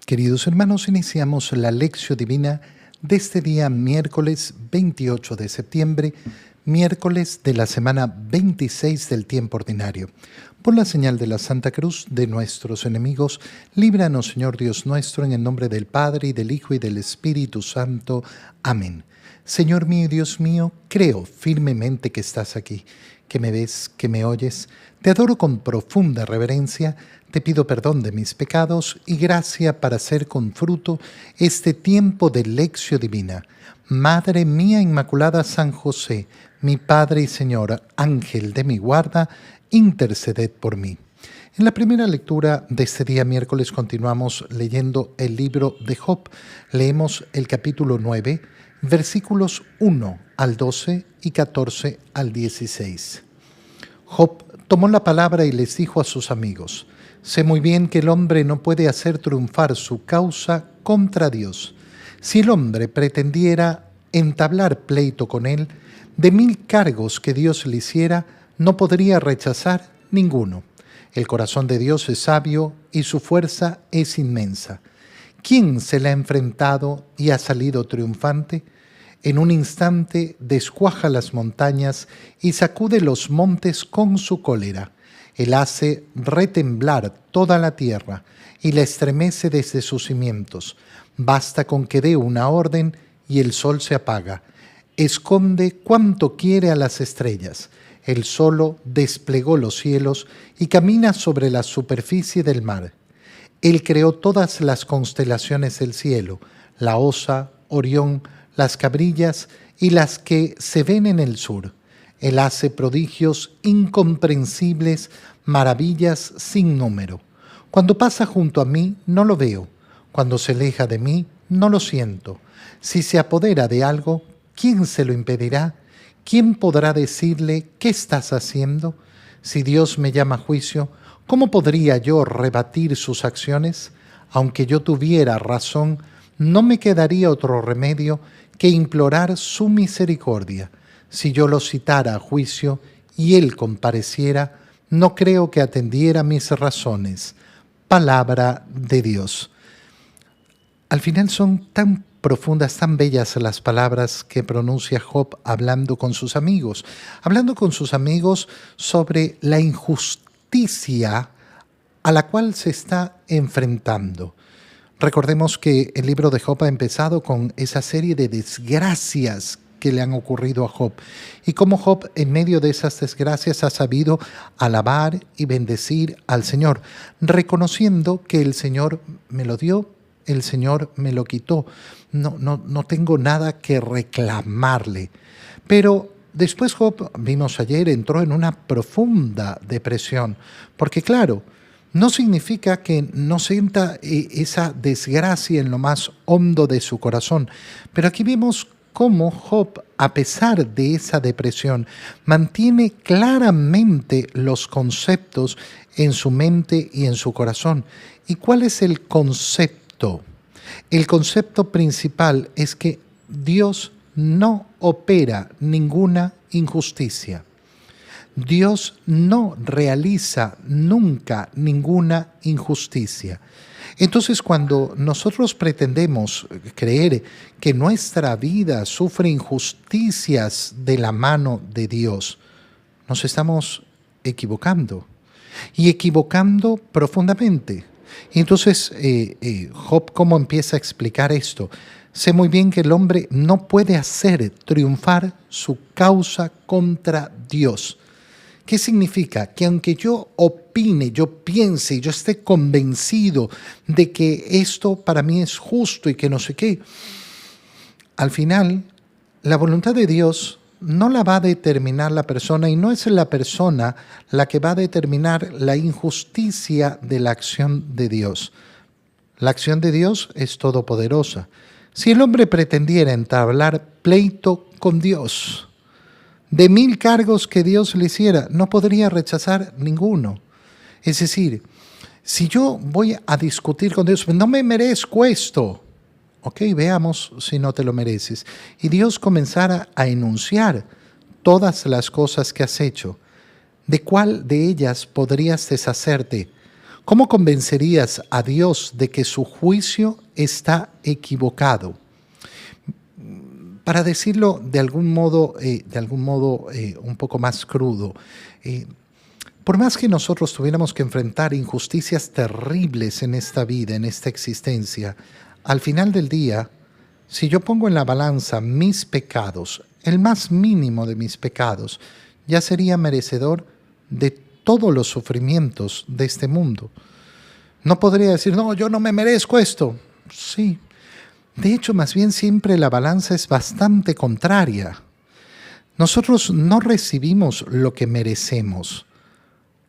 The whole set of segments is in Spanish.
Queridos hermanos, iniciamos la lección divina de este día miércoles 28 de septiembre, miércoles de la semana 26 del tiempo ordinario. Por la señal de la Santa Cruz de nuestros enemigos, líbranos, Señor Dios nuestro, en el nombre del Padre, y del Hijo, y del Espíritu Santo. Amén. Señor mío y Dios mío, creo firmemente que estás aquí, que me ves, que me oyes. Te adoro con profunda reverencia, te pido perdón de mis pecados y gracia para hacer con fruto este tiempo de lección divina. Madre mía Inmaculada, San José, mi Padre y Señor, Ángel de mi guarda, interceded por mí. En la primera lectura de este día miércoles continuamos leyendo el libro de Job. Leemos el capítulo 9, versículos 1 al 12 y 14 al 16. Job tomó la palabra y les dijo a sus amigos: sé muy bien que el hombre no puede hacer triunfar su causa contra Dios. Si el hombre pretendiera entablar pleito con él, de 1000 cargos que Dios le hiciera, no podría rechazar ninguno. El corazón de Dios es sabio y su fuerza es inmensa. ¿Quién se le ha enfrentado y ha salido triunfante? En un instante descuaja las montañas y sacude los montes con su cólera. Él hace retemblar toda la tierra y la estremece desde sus cimientos. Basta con que dé una orden y el sol se apaga. Esconde cuanto quiere a las estrellas. Él solo desplegó los cielos y camina sobre la superficie del mar. Él creó todas las constelaciones del cielo, la Osa, Orión, las cabrillas y las que se ven en el sur. Él hace prodigios incomprensibles, maravillas sin número. Cuando pasa junto a mí, no lo veo. Cuando se aleja de mí, no lo siento. Si se apodera de algo, ¿quién se lo impedirá? ¿Quién podrá decirle qué estás haciendo? Si Dios me llama a juicio, ¿cómo podría yo rebatir sus acciones? Aunque yo tuviera razón, no me quedaría otro remedio que implorar su misericordia. Si yo lo citara a juicio y él compareciera, no creo que atendiera mis razones. Palabra de Dios. Al final son tan profundas, tan bellas las palabras que pronuncia Job hablando con sus amigos sobre la injusticia a la cual se está enfrentando. Recordemos que el libro de Job ha empezado con esa serie de desgracias que le han ocurrido a Job, y cómo Job en medio de esas desgracias ha sabido alabar y bendecir al Señor, reconociendo que el Señor me lo dio, el Señor me lo quitó, no tengo nada que reclamarle. Pero después Job, vimos ayer, entró en una profunda depresión, porque claro, no significa que no sienta esa desgracia en lo más hondo de su corazón, pero aquí vemos cómo Job, a pesar de esa depresión, mantiene claramente los conceptos en su mente y en su corazón. ¿Y cuál es el concepto? El concepto principal es que Dios no opera ninguna injusticia. Dios no realiza nunca ninguna injusticia. Entonces, cuando nosotros pretendemos creer que nuestra vida sufre injusticias de la mano de Dios, nos estamos equivocando, y equivocando profundamente. Entonces, Job, ¿cómo empieza a explicar esto? Sé muy bien que el hombre no puede hacer triunfar su causa contra Dios. ¿Qué significa? Que aunque yo opine, yo piense, yo esté convencido de que esto para mí es justo y que no sé qué, al final la voluntad de Dios no la va a determinar la persona, y no es la persona la que va a determinar la injusticia de la acción de Dios. La acción de Dios es todopoderosa. Si el hombre pretendiera entablar pleito con Dios, de 1000 cargos que Dios le hiciera, no podría rechazar ninguno. Es decir, si yo voy a discutir con Dios, no me merezco esto. Ok, veamos si no te lo mereces. Y Dios comenzara a enunciar todas las cosas que has hecho. ¿De cuál de ellas podrías deshacerte? ¿Cómo convencerías a Dios de que su juicio está equivocado? Para decirlo de algún modo un poco más crudo, por más que nosotros tuviéramos que enfrentar injusticias terribles en esta vida, en esta existencia, al final del día, si yo pongo en la balanza mis pecados, el más mínimo de mis pecados, ya sería merecedor de todos los sufrimientos de este mundo. No podría decir, no, yo no me merezco esto. Sí. De hecho, más bien siempre la balanza es bastante contraria. Nosotros no recibimos lo que merecemos.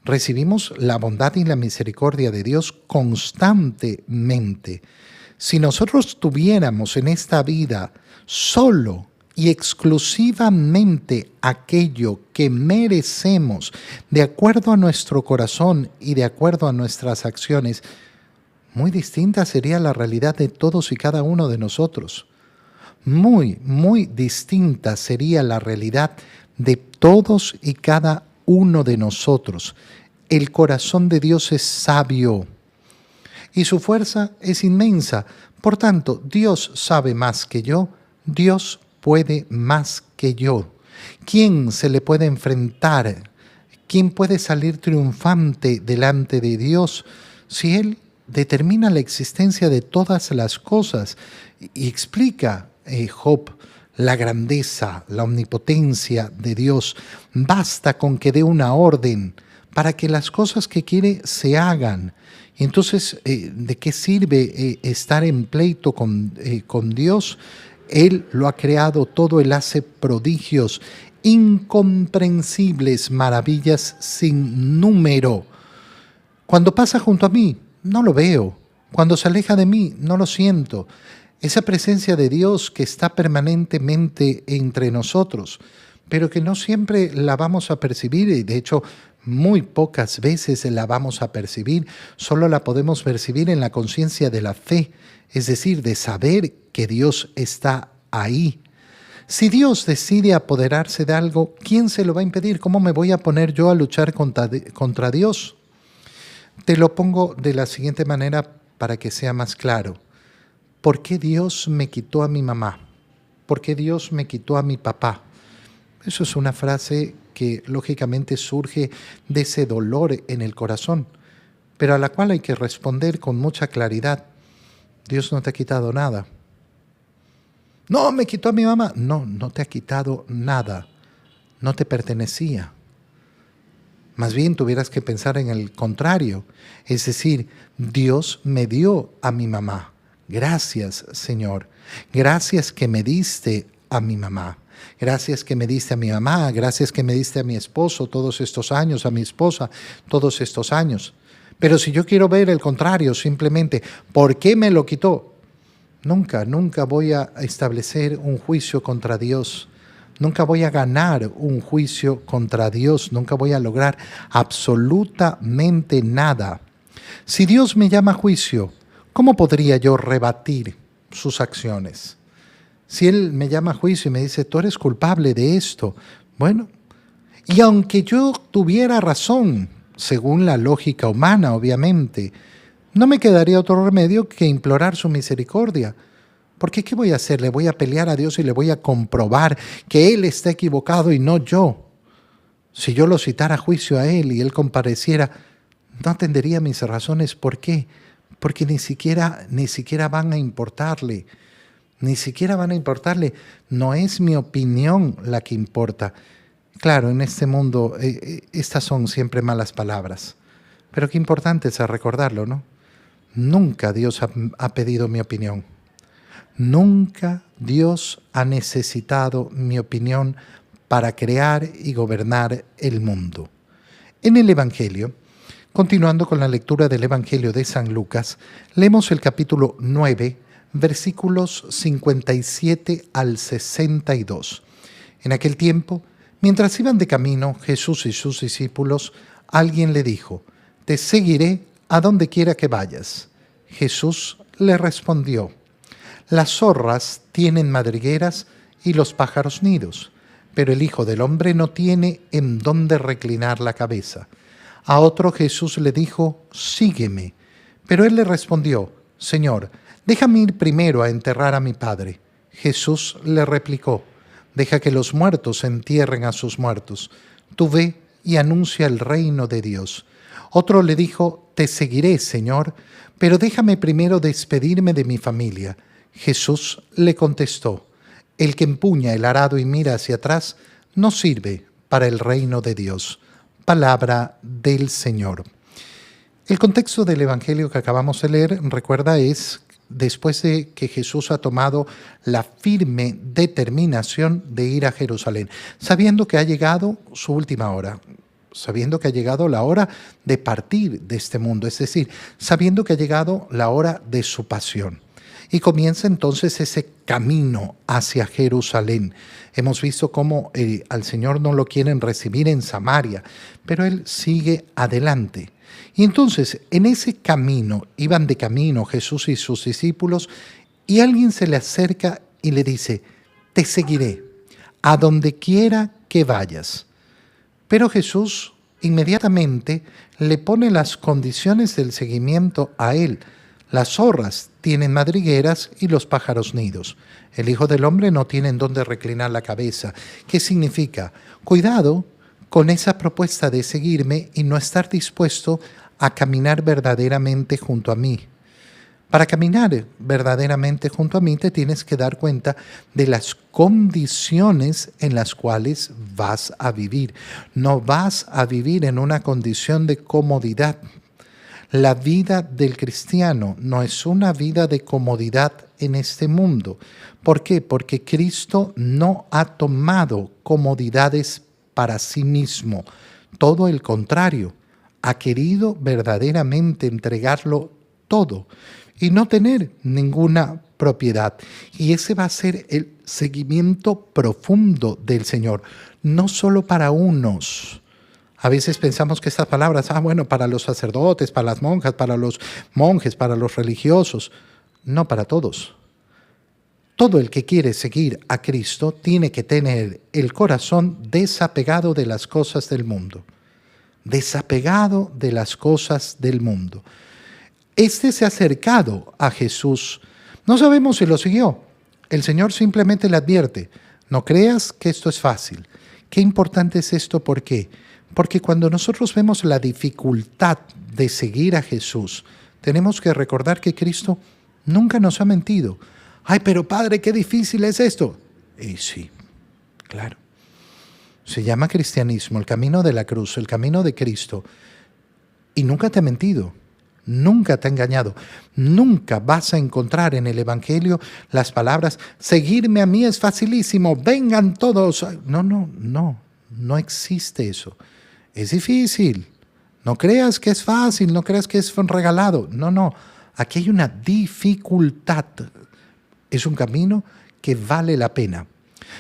Recibimos la bondad y la misericordia de Dios constantemente. Si nosotros tuviéramos en esta vida solo y exclusivamente aquello que merecemos, de acuerdo a nuestro corazón y de acuerdo a nuestras acciones, muy distinta sería la realidad de todos y cada uno de nosotros. Muy, muy distinta sería la realidad de todos y cada uno de nosotros. El corazón de Dios es sabio y su fuerza es inmensa. Por tanto, Dios sabe más que yo, Dios puede más que yo. ¿Quién se le puede enfrentar? ¿Quién puede salir triunfante delante de Dios si Él determina la existencia de todas las cosas y explica Job la grandeza, la omnipotencia de Dios? Basta con que dé una orden para que las cosas que quiere se hagan. Y entonces, ¿de qué sirve estar en pleito con Dios? Él lo ha creado todo, Él hace prodigios, incomprensibles, maravillas sin número. Cuando pasa junto a mí, no lo veo. Cuando se aleja de mí, no lo siento. Esa presencia de Dios que está permanentemente entre nosotros, pero que no siempre la vamos a percibir, y de hecho muy pocas veces la vamos a percibir, solo la podemos percibir en la conciencia de la fe, es decir, de saber que Dios está ahí. Si Dios decide apoderarse de algo, ¿quién se lo va a impedir? ¿Cómo me voy a poner yo a luchar contra Dios? Te lo pongo de la siguiente manera para que sea más claro. ¿Por qué Dios me quitó a mi mamá? ¿Por qué Dios me quitó a mi papá? Eso es una frase que lógicamente surge de ese dolor en el corazón, pero a la cual hay que responder con mucha claridad. Dios no te ha quitado nada. No, me quitó a mi mamá. No, no te ha quitado nada. No te pertenecía. Más bien tuvieras que pensar en el contrario. Es decir, Dios me dio a mi mamá. Gracias, Señor. Gracias que me diste a mi mamá. Gracias que me diste a mi mamá. Gracias que me diste a mi esposo todos estos años, a mi esposa todos estos años. Pero si yo quiero ver el contrario, simplemente, ¿por qué me lo quitó? Nunca voy a establecer un juicio contra Dios. Nunca voy a ganar un juicio contra Dios. Nunca voy a lograr absolutamente nada. Si Dios me llama a juicio, ¿cómo podría yo rebatir sus acciones? Si Él me llama a juicio y me dice, tú eres culpable de esto, bueno, y aunque yo tuviera razón, según la lógica humana, obviamente, no me quedaría otro remedio que implorar su misericordia. Porque ¿qué voy a hacer? Le voy a pelear a Dios y le voy a comprobar que Él está equivocado y no yo. Si yo lo citara a juicio a Él y Él compareciera, no atendería mis razones. ¿Por qué? Porque ni siquiera van a importarle. Ni siquiera van a importarle. No es mi opinión la que importa. Claro, en este mundo estas son siempre malas palabras. Pero qué importante es recordarlo, ¿no? Nunca Dios ha pedido mi opinión. Nunca Dios ha necesitado mi opinión para crear y gobernar el mundo. En el Evangelio, continuando con la lectura del Evangelio de San Lucas, leemos el capítulo 9, versículos 57 al 62. En aquel tiempo, mientras iban de camino Jesús y sus discípulos, alguien le dijo, «Te seguiré a donde quiera que vayas». Jesús le respondió, «Las zorras tienen madrigueras y los pájaros nidos, pero el Hijo del Hombre no tiene en dónde reclinar la cabeza». A otro Jesús le dijo, sígueme. Pero él le respondió, Señor, déjame ir primero a enterrar a mi padre. Jesús le replicó, deja que los muertos entierren a sus muertos. Tú ve y anuncia el reino de Dios. Otro le dijo, te seguiré, Señor, pero déjame primero despedirme de mi familia. Jesús le contestó, el que empuña el arado y mira hacia atrás no sirve para el reino de Dios. Palabra del Señor. El contexto del Evangelio que acabamos de leer, recuerda, es después de que Jesús ha tomado la firme determinación de ir a Jerusalén, sabiendo que ha llegado su última hora, sabiendo que ha llegado la hora de partir de este mundo, es decir, sabiendo que ha llegado la hora de su pasión. Y comienza entonces ese camino hacia Jerusalén. Hemos visto cómo al Señor no lo quieren recibir en Samaria, pero Él sigue adelante. Y entonces, en ese camino, iban de camino Jesús y sus discípulos, y alguien se le acerca y le dice, te seguiré, a donde quiera que vayas. Pero Jesús inmediatamente le pone las condiciones del seguimiento a él. Las zorras tienen madrigueras y los pájaros nidos. El Hijo del Hombre no tiene en dónde reclinar la cabeza. ¿Qué significa? Cuidado con esa propuesta de seguirme y no estar dispuesto a caminar verdaderamente junto a mí. Para caminar verdaderamente junto a mí te tienes que dar cuenta de las condiciones en las cuales vas a vivir. No vas a vivir en una condición de comodidad. La vida del cristiano no es una vida de comodidad en este mundo. ¿Por qué? Porque Cristo no ha tomado comodidades para sí mismo. Todo el contrario, ha querido verdaderamente entregarlo todo y no tener ninguna propiedad. Y ese va a ser el seguimiento profundo del Señor, no solo para unos. A veces pensamos que estas palabras, para los sacerdotes, para las monjas, para los monjes, para los religiosos. No para todos. Todo el que quiere seguir a Cristo tiene que tener el corazón desapegado de las cosas del mundo. Desapegado de las cosas del mundo. Este se ha acercado a Jesús. No sabemos si lo siguió. El Señor simplemente le advierte, no creas que esto es fácil. Qué importante es esto, ¿por qué? Porque cuando nosotros vemos la dificultad de seguir a Jesús, tenemos que recordar que Cristo nunca nos ha mentido. Ay, pero Padre, qué difícil es esto. Y sí, claro. Se llama cristianismo, el camino de la cruz, el camino de Cristo. Y nunca te ha mentido, nunca te ha engañado. Nunca vas a encontrar en el Evangelio las palabras, seguirme a mí es facilísimo, vengan todos. No existe eso. Es difícil. No creas que es fácil, no creas que es regalado. No. Aquí hay una dificultad. Es un camino que vale la pena.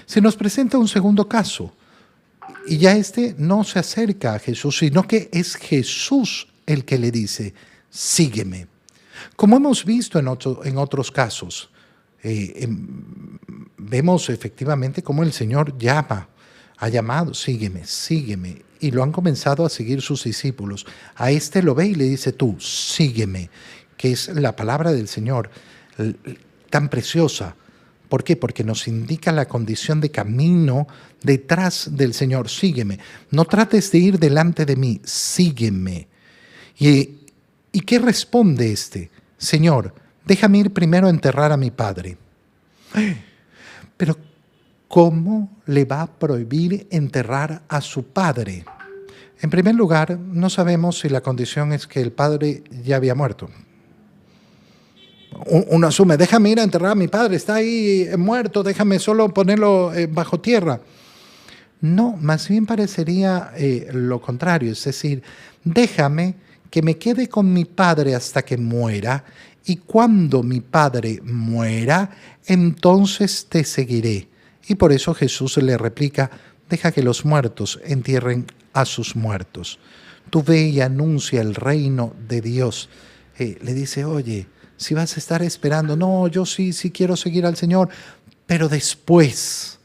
Se nos presenta un segundo caso. Y ya no se acerca a Jesús, sino que es Jesús el que le dice, sígueme. Como hemos visto en otros casos, vemos efectivamente cómo el Señor ha llamado, sígueme, sígueme. Y lo han comenzado a seguir sus discípulos. A lo ve y le dice, tú, sígueme, que es la palabra del Señor tan preciosa. ¿Por qué? Porque nos indica la condición de camino detrás del Señor. Sígueme. No trates de ir delante de mí. Sígueme. ¿Y qué responde Señor, déjame ir primero a enterrar a mi padre. Pero, ¿cómo le va a prohibir enterrar a su padre? En primer lugar, no sabemos si la condición es que el padre ya había muerto. Uno asume, déjame ir a enterrar a mi padre, está ahí muerto, déjame solo ponerlo bajo tierra. No, más bien parecería lo contrario, es decir, déjame que me quede con mi padre hasta que muera, y cuando mi padre muera, entonces te seguiré. Y por eso Jesús le replica, deja que los muertos entierren a sus muertos. Tú ve y anuncia el reino de Dios. Le dice, oye, si vas a estar esperando, no, yo sí quiero seguir al Señor, pero después,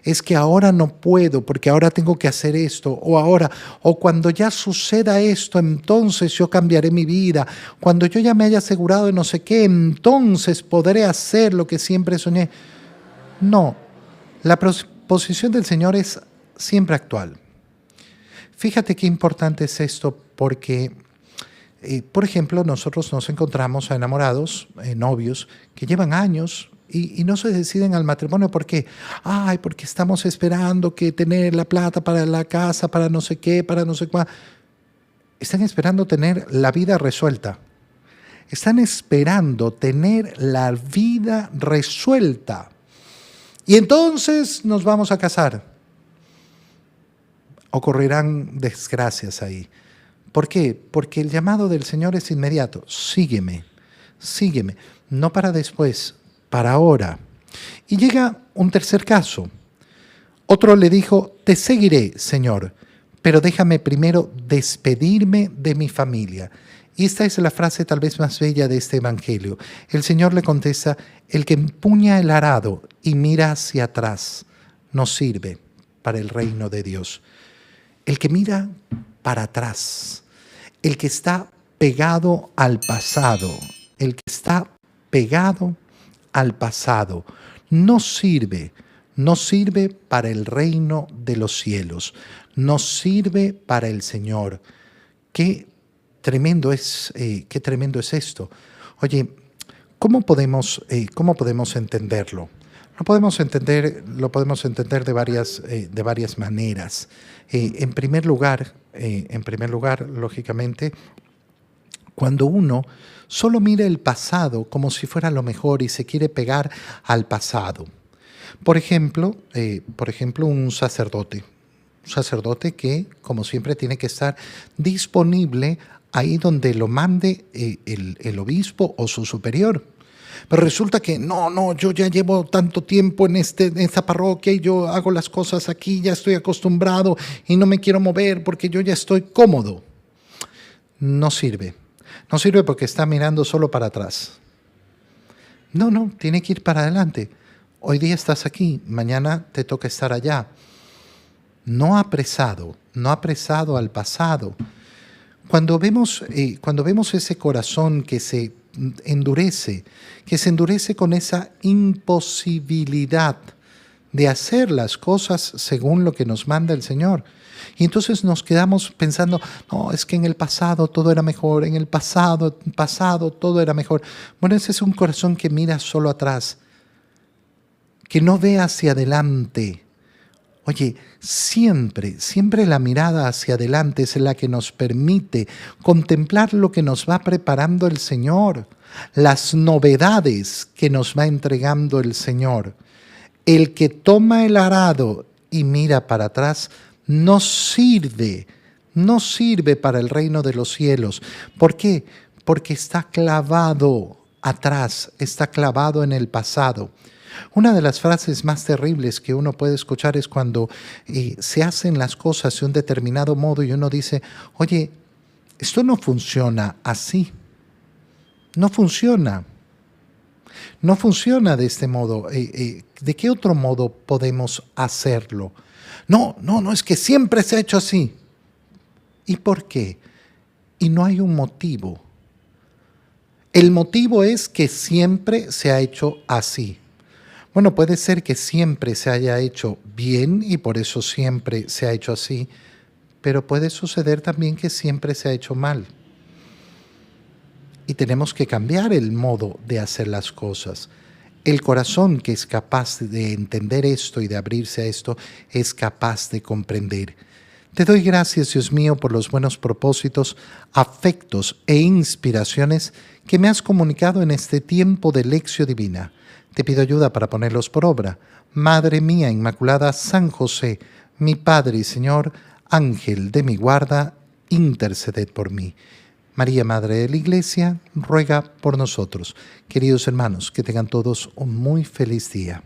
es que ahora no puedo porque ahora tengo que hacer esto, o cuando ya suceda esto, entonces yo cambiaré mi vida, cuando yo ya me haya asegurado de no sé qué, entonces podré hacer lo que siempre soñé. No, la posición del Señor es siempre actual. Fíjate qué importante es esto porque, por ejemplo, nosotros nos encontramos a enamorados, novios, que llevan años y no se deciden al matrimonio. ¿Por qué? Ay, porque estamos esperando que tener la plata para la casa, para no sé qué, para no sé cuál. Están esperando tener la vida resuelta. Están esperando tener la vida resuelta. Y entonces nos vamos a casar. Ocurrirán desgracias ahí. ¿Por qué? Porque el llamado del Señor es inmediato. Sígueme, sígueme. No para después, para ahora. Y llega un tercer caso. Otro le dijo, te seguiré, Señor, pero déjame primero despedirme de mi familia. Y esta es la frase tal vez más bella de este evangelio. El Señor le contesta, el que empuña el arado y mira hacia atrás no sirve para el reino de Dios. El que mira para atrás, el que está pegado al pasado, el que está pegado al pasado, no sirve para el reino de los cielos, no sirve para el Señor. Qué tremendo es esto. Oye, ¿cómo podemos entenderlo? Lo podemos entender de varias maneras. En primer lugar, lógicamente, cuando uno solo mira el pasado como si fuera lo mejor y se quiere pegar al pasado. Por ejemplo, un sacerdote que, como siempre, tiene que estar disponible ahí donde lo mande el obispo o su superior. Pero resulta que yo ya llevo tanto tiempo en esta parroquia y yo hago las cosas aquí, ya estoy acostumbrado y no me quiero mover porque yo ya estoy cómodo. No sirve porque está mirando solo para atrás. No, tiene que ir para adelante. Hoy día estás aquí, mañana te toca estar allá. No apresado al pasado. Cuando vemos ese corazón que se endurece con esa imposibilidad de hacer las cosas según lo que nos manda el Señor. Y entonces nos quedamos pensando, no, es que en el pasado todo era mejor, en el pasado todo era mejor. Bueno, ese es un corazón que mira solo atrás, que no ve hacia adelante. Oye, siempre la mirada hacia adelante es la que nos permite contemplar lo que nos va preparando el Señor, las novedades que nos va entregando el Señor. El que toma el arado y mira para atrás no sirve para el reino de los cielos. ¿Por qué? Porque está clavado atrás, está clavado en el pasado. Una de las frases más terribles que uno puede escuchar es cuando se hacen las cosas de un determinado modo y uno dice, oye, esto no funciona así. No funciona de este modo. ¿De qué otro modo podemos hacerlo? No, es que siempre se ha hecho así. ¿Y por qué? Y no hay un motivo. El motivo es que siempre se ha hecho así. Bueno, puede ser que siempre se haya hecho bien y por eso siempre se ha hecho así, pero puede suceder también que siempre se ha hecho mal. Y tenemos que cambiar el modo de hacer las cosas. El corazón que es capaz de entender esto y de abrirse a esto es capaz de comprender. Te doy gracias, Dios mío, por los buenos propósitos, afectos e inspiraciones que me has comunicado en este tiempo de lección divina. Te pido ayuda para ponerlos por obra. Madre mía Inmaculada, San José, mi Padre y Señor, Ángel de mi guarda, interceded por mí. María, Madre de la Iglesia, ruega por nosotros. Queridos hermanos, que tengan todos un muy feliz día.